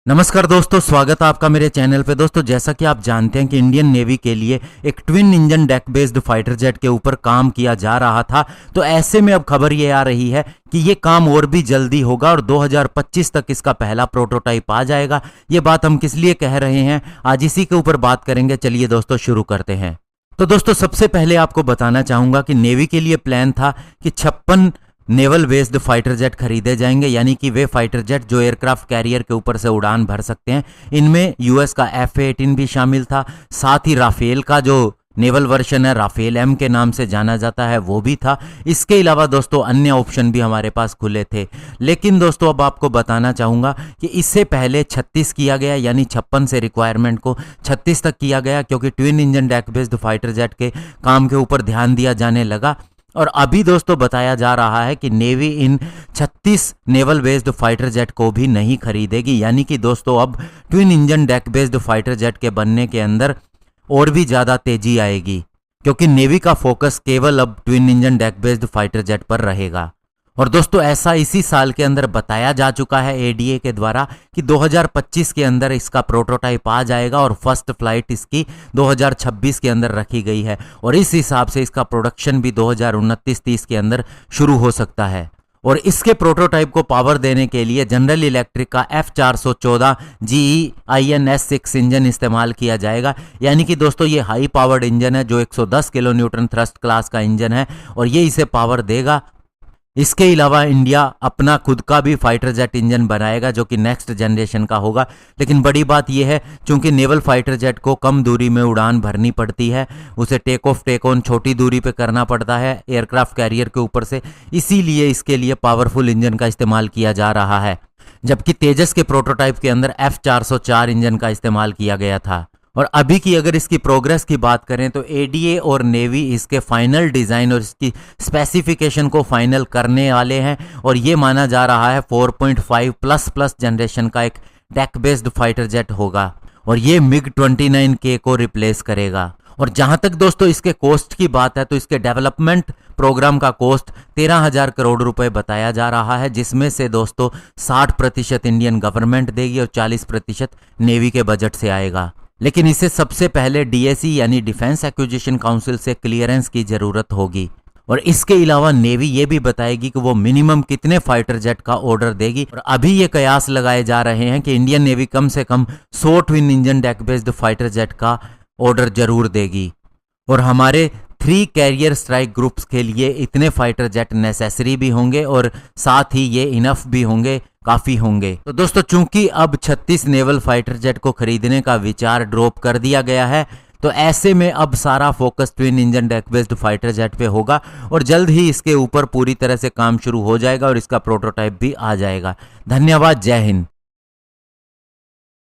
नमस्कार दोस्तों, स्वागत है आपका मेरे चैनल पे। दोस्तों, जैसा कि आप जानते हैं कि इंडियन नेवी के लिए एक twin engine deck based fighter jet के ऊपर काम किया जा रहा था। तो ऐसे में अब खबर ये आ रही है कि ये काम और भी जल्दी होगा और 2025 तक इसका पहला प्रोटोटाइप आ जाएगा। ये बात हम किस लिए कह रहे हैं, आज इसी के ऊपर बात करेंगे। चलिए दोस्तों, शुरू करते हैं। तो दोस्तों, सबसे पहले आपको बताना चाहूंगा कि नेवी के लिए प्लान था कि 56 नेवल बेस्ड फाइटर जेट खरीदे जाएंगे, यानी कि वे फाइटर जेट जो एयरक्राफ्ट कैरियर के ऊपर से उड़ान भर सकते हैं। इनमें यूएस का F-18 भी शामिल था, साथ ही राफेल का जो नेवल वर्शन है, राफेल M के नाम से जाना जाता है, वो भी था। इसके अलावा दोस्तों अन्य ऑप्शन भी हमारे पास खुले थे। लेकिन दोस्तों, अब आपको बताना चाहूँगा कि इससे पहले 36 किया गया, यानी 56 से रिक्वायरमेंट को 36 तक किया गया, क्योंकि twin engine deck based fighter jet के काम के ऊपर ध्यान दिया जाने लगा। और अभी दोस्तों बताया जा रहा है कि नेवी इन 36 नेवल बेस्ड फाइटर जेट को भी नहीं खरीदेगी, यानी कि दोस्तों अब twin engine deck based fighter jet के बनने के अंदर और भी ज़्यादा तेजी आएगी, क्योंकि नेवी का फोकस केवल अब twin engine deck based fighter jet पर रहेगा। और दोस्तों, ऐसा इसी साल के अंदर बताया जा चुका है एडीए के द्वारा कि 2025 के अंदर इसका प्रोटोटाइप आ जाएगा और फर्स्ट फ्लाइट इसकी 2026 के अंदर रखी गई है। और इस हिसाब से इसका प्रोडक्शन भी 2029-30 के अंदर शुरू हो सकता है। और इसके प्रोटोटाइप को पावर देने के लिए जनरल इलेक्ट्रिक का F414 GEIN-S6 इंजन इस्तेमाल किया जाएगा, यानी कि दोस्तों ये हाई पावर्ड इंजन है जो 110 किलो न्यूटन थ्रस्ट क्लास का इंजन है और ये इसे पावर देगा। इसके अलावा इंडिया अपना खुद का भी फाइटर जेट इंजन बनाएगा जो कि नेक्स्ट जनरेशन का होगा। लेकिन बड़ी बात यह है, चूंकि नेवल फाइटर जेट को कम दूरी में उड़ान भरनी पड़ती है, उसे टेक ऑफ टेक ऑन छोटी दूरी पे करना पड़ता है एयरक्राफ्ट कैरियर के ऊपर से, इसीलिए इसके लिए पावरफुल इंजन का इस्तेमाल किया जा रहा है। जबकि तेजस के प्रोटोटाइप के अंदर F404 इंजन का इस्तेमाल किया गया था। और अभी की अगर इसकी प्रोग्रेस की बात करें तो एडीए और नेवी इसके फाइनल डिज़ाइन और इसकी स्पेसिफिकेशन को फाइनल करने वाले हैं और ये माना जा रहा है 4.5+ जनरेशन का एक डेक बेस्ड फाइटर जेट होगा और ये MiG-29K को रिप्लेस करेगा। और जहां तक दोस्तों इसके कॉस्ट की बात है तो इसके डेवलपमेंट प्रोग्राम का कॉस्ट 13,000 करोड़ रुपए बताया जा रहा है, जिसमें से दोस्तों 60% इंडियन गवर्नमेंट देगी और 40% नेवी के बजट से आएगा। लेकिन इसे सबसे पहले डीएसी यानी डिफेंस एक्विजिशन काउंसिल से क्लियरेंस की जरूरत होगी। और इसके अलावा नेवी ये भी बताएगी कि वो मिनिमम कितने फाइटर जेट का ऑर्डर देगी। और अभी ये कयास लगाए जा रहे हैं कि इंडियन नेवी कम से कम 100 twin engine deck based fighter jet का ऑर्डर जरूर देगी। और हमारे 3 कैरियर स्ट्राइक ग्रुप्स के लिए इतने फाइटर जेट नेसेसरी भी होंगे और साथ ही ये इनफ भी होंगे, काफी होंगे। तो दोस्तों, चूंकि अब 36 नेवल फाइटर जेट को खरीदने का विचार ड्रॉप कर दिया गया है, तो ऐसे में अब सारा focus twin engine deck based fighter jet पे होगा और जल्द ही इसके ऊपर पूरी तरह से काम शुरू हो जाएगा और इसका प्रोटोटाइप भी आ जाएगा। धन्यवाद, जय हिंद।